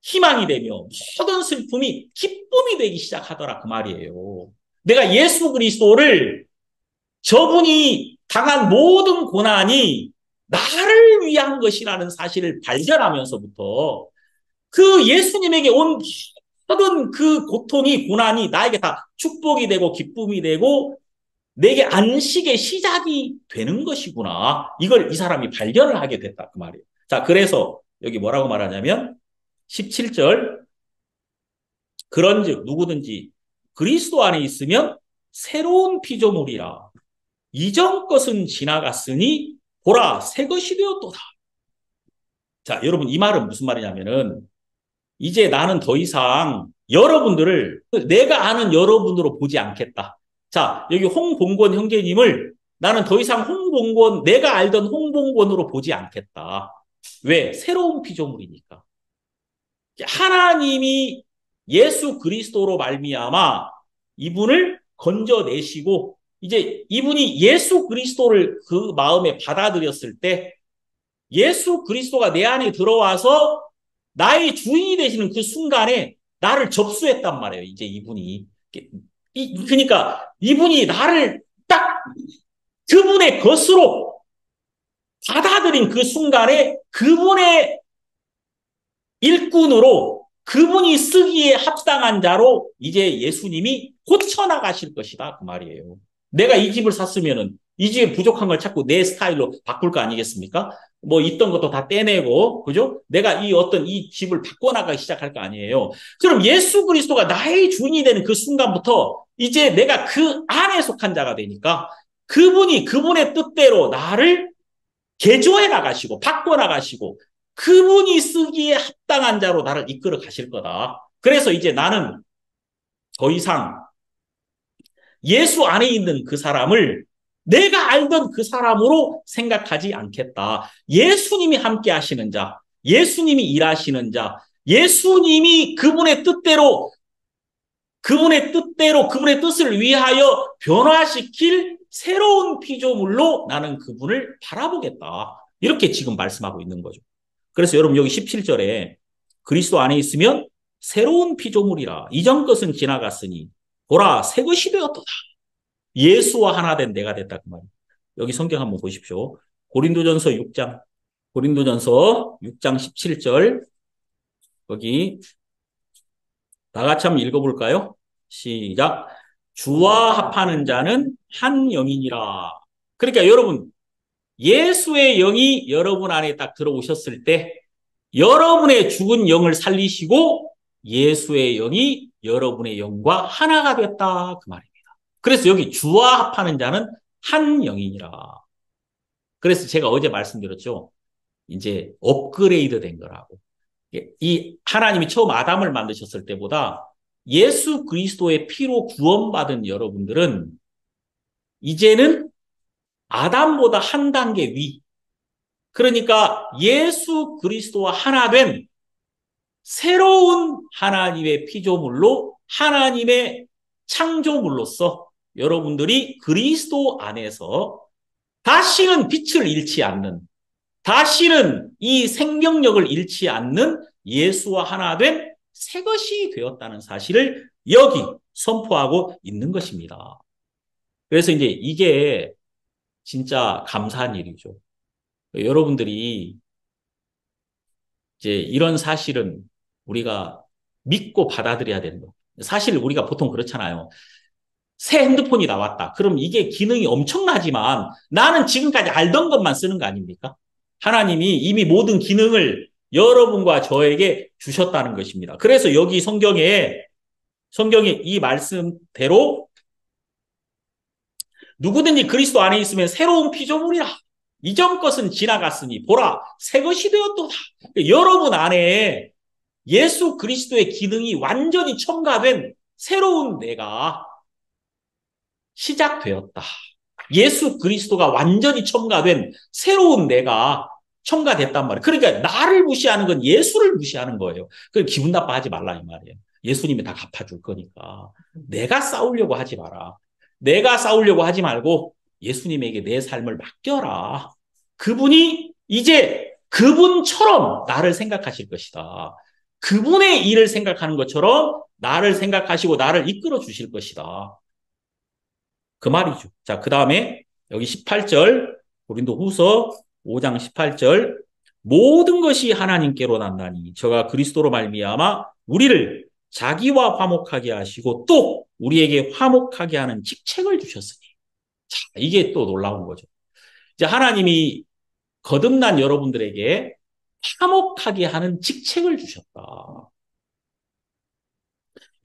희망이 되며 모든 슬픔이 기쁨이 되기 시작하더라 그 말이에요. 내가 예수 그리스도를 저분이 당한 모든 고난이 나를 위한 것이라는 사실을 발견하면서부터 그 예수님에게 온 모든 그 고통이 고난이 나에게 다 축복이 되고 기쁨이 되고 내게 안식의 시작이 되는 것이구나. 이걸 이 사람이 발견을 하게 됐다. 그 말이에요. 자, 그래서 여기 뭐라고 말하냐면 17절 그런즉 누구든지 그리스도 안에 있으면 새로운 피조물이라. 이전 것은 지나갔으니 보라 새 것이 되었도다. 자, 여러분 이 말은 무슨 말이냐면은 이제 나는 더 이상 여러분들을 내가 아는 여러분으로 보지 않겠다. 자, 여기 홍봉권 형제님을 나는 더 이상 홍봉권, 내가 알던 홍봉권으로 보지 않겠다. 왜? 새로운 피조물이니까. 하나님이 예수 그리스도로 말미암아 이분을 건져내시고 이제 이분이 예수 그리스도를 그 마음에 받아들였을 때 예수 그리스도가 내 안에 들어와서 나의 주인이 되시는 그 순간에 나를 접수했단 말이에요. 이제 이분이. 그러니까 이분이 나를 딱 그분의 것으로 받아들인 그 순간에 그분의 일꾼으로 그분이 쓰기에 합당한 자로 이제 예수님이 고쳐나가실 것이다. 그 말이에요. 내가 이 집을 샀으면은 이 집에 부족한 걸 자꾸 내 스타일로 바꿀 거 아니겠습니까? 뭐 있던 것도 다 떼내고, 그죠? 내가 이 어떤 이 집을 바꿔나가기 시작할 거 아니에요. 그럼 예수 그리스도가 나의 주인이 되는 그 순간부터 이제 내가 그 안에 속한 자가 되니까 그분이 그분의 뜻대로 나를 개조해 나가시고 바꿔 나가시고 그분이 쓰기에 합당한 자로 나를 이끌어 가실 거다. 그래서 이제 나는 더 이상 예수 안에 있는 그 사람을 내가 알던 그 사람으로 생각하지 않겠다. 예수님이 함께 하시는 자, 예수님이 일하시는 자, 예수님이 그분의 뜻을 위하여 변화시킬 새로운 피조물로 나는 그분을 바라보겠다. 이렇게 지금 말씀하고 있는 거죠. 그래서 여러분 여기 17절에 그리스도 안에 있으면 새로운 피조물이라. 이전 것은 지나갔으니 보라 새 것이 되었도다. 예수와 하나 된 내가 됐다. 그 말이에요. 여기 성경 한번 보십시오. 고린도전서 6장 17절 여기 다 같이 한번 읽어볼까요? 시작. 주와 합하는 자는 한 영이니라. 그러니까 여러분 예수의 영이 여러분 안에 딱 들어오셨을 때 여러분의 죽은 영을 살리시고 예수의 영이 여러분의 영과 하나가 됐다. 그 말입니다. 그래서 여기 주와 합하는 자는 한 영이니라. 그래서 제가 어제 말씀드렸죠. 이제 업그레이드 된 거라고. 이 하나님이 처음 아담을 만드셨을 때보다 예수 그리스도의 피로 구원받은 여러분들은 이제는 아담보다 한 단계 위. 그러니까 예수 그리스도와 하나 된 새로운 하나님의 피조물로 하나님의 창조물로서 여러분들이 그리스도 안에서 다시는 빛을 잃지 않는, 다시는 이 생명력을 잃지 않는 예수와 하나 된 새 것이 되었다는 사실을 여기 선포하고 있는 것입니다. 그래서 이제 이게 진짜 감사한 일이죠. 여러분들이 이제 이런 사실은 우리가 믿고 받아들여야 되는 거. 사실 우리가 보통 그렇잖아요. 새 핸드폰이 나왔다. 그럼 이게 기능이 엄청나지만 나는 지금까지 알던 것만 쓰는 거 아닙니까? 하나님이 이미 모든 기능을 여러분과 저에게 주셨다는 것입니다. 그래서 여기 성경에 이 말씀대로 누구든지 그리스도 안에 있으면 새로운 피조물이라. 이전 것은 지나갔으니 보라 새 것이 되었도다. 여러분 안에 예수 그리스도의 기능이 완전히 첨가된 새로운 내가 시작되었다. 예수 그리스도가 완전히 첨가된 새로운 내가 첨가됐단 말이에요. 그러니까 나를 무시하는 건 예수를 무시하는 거예요. 그 기분 나빠하지 말라 이 말이에요. 예수님이 다 갚아줄 거니까. 내가 싸우려고 하지 마라. 내가 싸우려고 하지 말고 예수님에게 내 삶을 맡겨라. 그분이 이제 그분처럼 나를 생각하실 것이다. 그분의 일을 생각하는 것처럼 나를 생각하시고 나를 이끌어 주실 것이다. 그 말이죠. 자, 그 다음에 여기 18절 고린도후서 5장 18절 모든 것이 하나님께로 난다니 저가 그리스도로 말미암아 우리를 자기와 화목하게 하시고 또 우리에게 화목하게 하는 직책을 주셨으니 자, 이게 또 놀라운 거죠. 이제 하나님이 거듭난 여러분들에게 화목하게 하는 직책을 주셨다.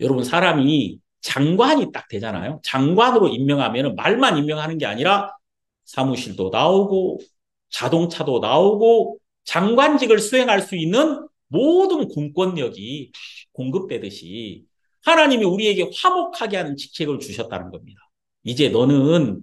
여러분 사람이 장관이 딱 되잖아요. 장관으로 임명하면 말만 임명하는 게 아니라 사무실도 나오고 자동차도 나오고 장관직을 수행할 수 있는 모든 공권력이 공급되듯이 하나님이 우리에게 화목하게 하는 직책을 주셨다는 겁니다. 이제 너는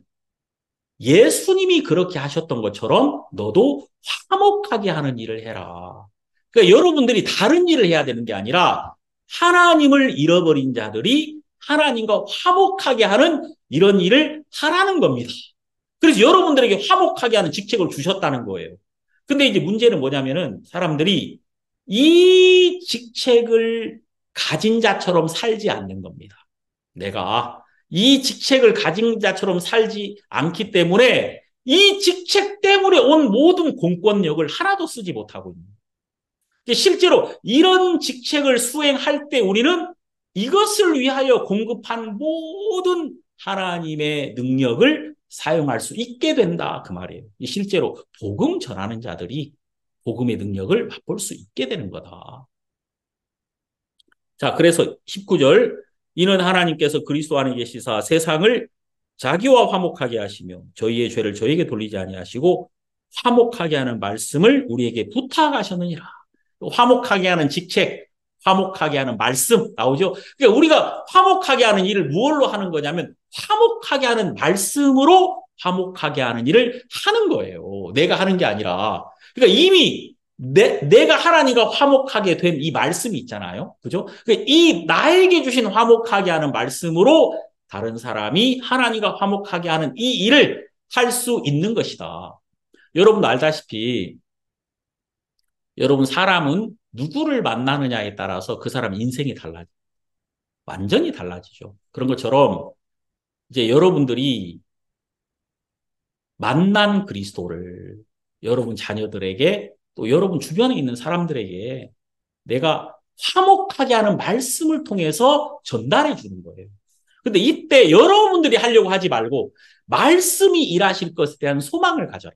예수님이 그렇게 하셨던 것처럼 너도 화목하게 하는 일을 해라. 그러니까 여러분들이 다른 일을 해야 되는 게 아니라 하나님을 잃어버린 자들이 하나님과 화목하게 하는 이런 일을 하라는 겁니다. 그래서 여러분들에게 화목하게 하는 직책을 주셨다는 거예요. 근데 이제 문제는 뭐냐면은 사람들이 이 직책을 가진 자처럼 살지 않는 겁니다. 내가 이 직책을 가진 자처럼 살지 않기 때문에 이 직책 때문에 온 모든 공권력을 하나도 쓰지 못하고 있는 거예요. 실제로 이런 직책을 수행할 때 우리는 이것을 위하여 공급한 모든 하나님의 능력을 사용할 수 있게 된다 그 말이에요. 실제로 복음 전하는 자들이 복음의 능력을 맛볼 수 있게 되는 거다. 자, 그래서 19절 이는 하나님께서 그리스도 안에 계시사 세상을 자기와 화목하게 하시며 저희의 죄를 저에게 돌리지 아니하시고 화목하게 하는 말씀을 우리에게 부탁하셨느니라. 화목하게 하는 직책, 화목하게 하는 말씀 나오죠. 그러니까 우리가 화목하게 하는 일을 무엇로 하는 거냐면 화목하게 하는 말씀으로 화목하게 하는 일을 하는 거예요. 내가 하는 게 아니라. 그러니까 이미 내가 하나님과 화목하게 된 이 말씀이 있잖아요. 그죠? 이 나에게 주신 화목하게 하는 말씀으로 다른 사람이 하나님과 화목하게 하는 이 일을 할 수 있는 것이다. 여러분도 알다시피 여러분 사람은 누구를 만나느냐에 따라서 그 사람 인생이 달라져요. 완전히 달라지죠. 그런 것처럼 이제 여러분들이 만난 그리스도를 여러분 자녀들에게 또 여러분 주변에 있는 사람들에게 내가 화목하게 하는 말씀을 통해서 전달해 주는 거예요. 근데 이때 여러분들이 하려고 하지 말고 말씀이 일하실 것에 대한 소망을 가져라.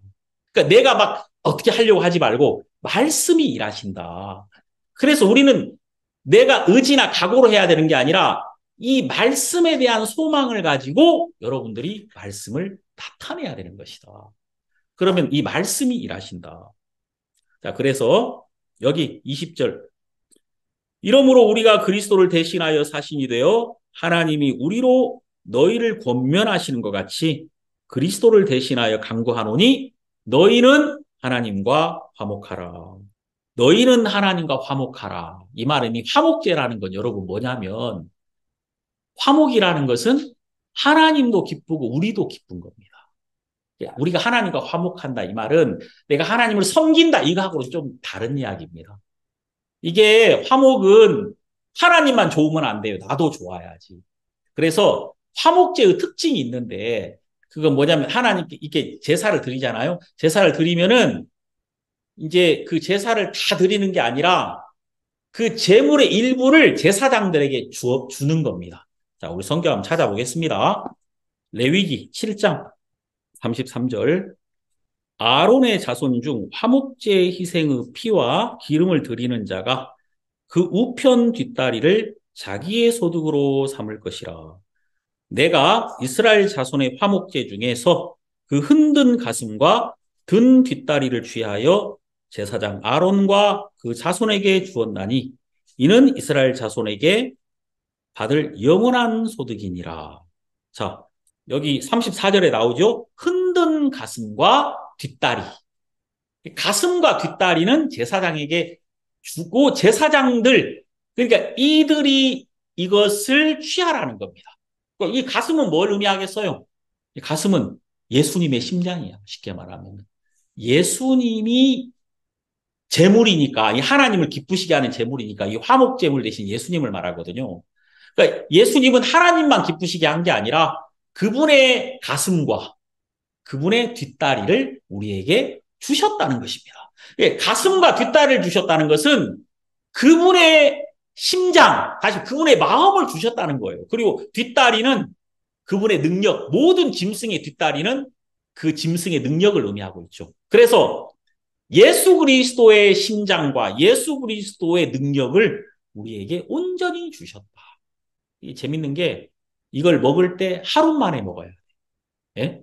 그러니까 내가 막 어떻게 하려고 하지 말고 말씀이 일하신다. 그래서 우리는 내가 의지나 각오로 해야 되는 게 아니라 이 말씀에 대한 소망을 가지고 여러분들이 말씀을 나타내야 되는 것이다. 그러면 이 말씀이 일하신다. 자, 그래서 여기 20절. 이러므로 우리가 그리스도를 대신하여 사신이 되어 하나님이 우리로 너희를 권면하시는 것 같이 그리스도를 대신하여 간구하노니 너희는 하나님과 화목하라. 너희는 하나님과 화목하라. 이 말은 이 화목제라는 건 여러분 뭐냐면 화목이라는 것은 하나님도 기쁘고 우리도 기쁜 겁니다. 우리가 하나님과 화목한다 이 말은 내가 하나님을 섬긴다 이거하고는 좀 다른 이야기입니다. 이게 화목은 하나님만 좋으면 안 돼요. 나도 좋아야지. 그래서 화목제의 특징이 있는데 그건 뭐냐면 하나님께 이렇게 제사를 드리잖아요. 제사를 드리면은 이제 그 제사를 다 드리는 게 아니라 그 제물의 일부를 제사장들에게 주는 겁니다. 자, 우리 성경 한번 찾아보겠습니다. 레위기 7장 33절. 아론의 자손 중 화목제 희생의 피와 기름을 드리는 자가 그 우편 뒷다리를 자기의 소득으로 삼을 것이라. 내가 이스라엘 자손의 화목제 중에서 그 흔든 가슴과 든 뒷다리를 취하여 제사장 아론과 그 자손에게 주었나니 이는 이스라엘 자손에게 받을 영원한 소득이니라. 자, 여기 34절에 나오죠. 흔든 가슴과 뒷다리. 가슴과 뒷다리는 제사장에게 주고 제사장들, 그러니까 이들이 이것을 취하라는 겁니다. 이 가슴은 뭘 의미하겠어요? 이 가슴은 예수님의 심장이야. 쉽게 말하면. 예수님이 제물이니까, 이 하나님을 기쁘시게 하는 제물이니까 이 화목 제물 대신 예수님을 말하거든요. 그러니까 예수님은 하나님만 기쁘시게 한 게 아니라 그분의 가슴과 그분의 뒷다리를 우리에게 주셨다는 것입니다. 가슴과 뒷다리를 주셨다는 것은 그분의 심장, 다시 그분의 마음을 주셨다는 거예요. 그리고 뒷다리는 그분의 능력, 모든 짐승의 뒷다리는 그 짐승의 능력을 의미하고 있죠. 그래서 예수 그리스도의 심장과 예수 그리스도의 능력을 우리에게 온전히 주셨다. 이게 재밌는 게 이걸 먹을 때 하루 만에 먹어야 돼. 예?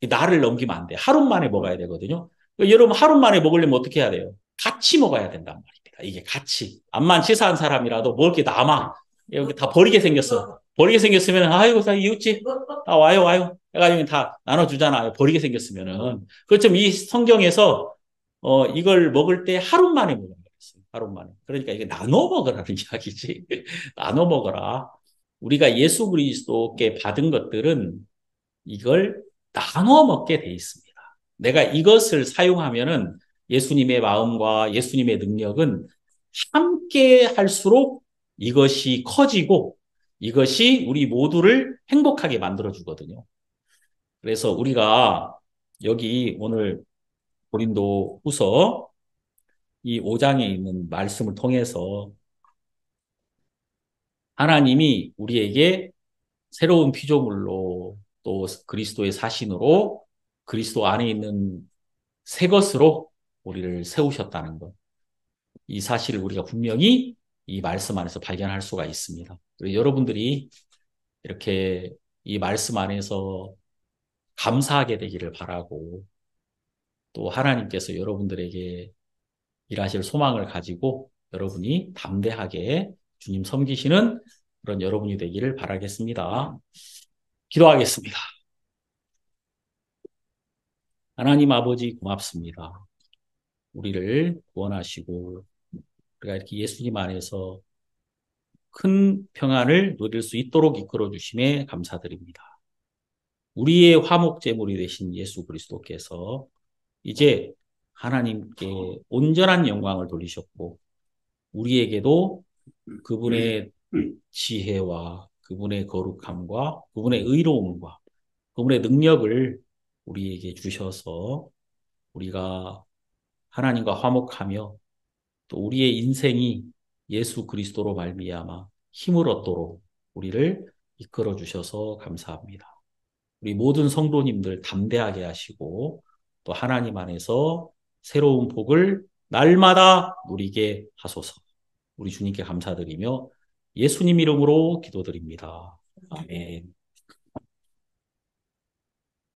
날을 넘기면 안 돼. 하루 만에 먹어야 되거든요. 여러분 하루 만에 먹으려면 어떻게 해야 돼요? 같이 먹어야 된단 말입니다. 이게 같이. 암만 치사한 사람이라도 먹을 게 남아. 여기 다 버리게 생겼어. 버리게 생겼으면 아이고 다 이웃집 다 와요. 해가지고 다 나눠주잖아요. 버리게 생겼으면은. 그렇지만 이 성경에서 이걸 먹을 때 하루 만에 먹는 거였어요. 하루 만에. 그러니까 이게 나눠 먹으라는 이야기지. 나눠 먹어라. 우리가 예수 그리스도께 받은 것들은 이걸 나눠 먹게 돼 있습니다. 내가 이것을 사용하면은 예수님의 마음과 예수님의 능력은 함께 할수록 이것이 커지고 이것이 우리 모두를 행복하게 만들어주거든요. 그래서 우리가 여기 오늘 고린도 후서 이 5장에 있는 말씀을 통해서 하나님이 우리에게 새로운 피조물로 또 그리스도의 사신으로 그리스도 안에 있는 새 것으로 우리를 세우셨다는 것. 이 사실을 우리가 분명히 이 말씀 안에서 발견할 수가 있습니다. 여러분들이 이렇게 이 말씀 안에서 감사하게 되기를 바라고 또 하나님께서 여러분들에게 일하실 소망을 가지고 여러분이 담대하게 주님 섬기시는 그런 여러분이 되기를 바라겠습니다. 기도하겠습니다. 하나님 아버지 고맙습니다. 우리를 구원하시고 우리가 이렇게 예수님 안에서 큰 평안을 누릴 수 있도록 이끌어 주심에 감사드립니다. 우리의 화목제물이 되신 예수 그리스도께서 이제 하나님께 온전한 영광을 돌리셨고 우리에게도 그분의 지혜와 그분의 거룩함과 그분의 의로움과 그분의 능력을 우리에게 주셔서 우리가 하나님과 화목하며 또 우리의 인생이 예수 그리스도로 말미암아 힘을 얻도록 우리를 이끌어 주셔서 감사합니다. 우리 모든 성도님들 담대하게 하시고 또 하나님 안에서 새로운 복을 날마다 누리게 하소서. 우리 주님께 감사드리며 예수님 이름으로 기도드립니다. 아멘.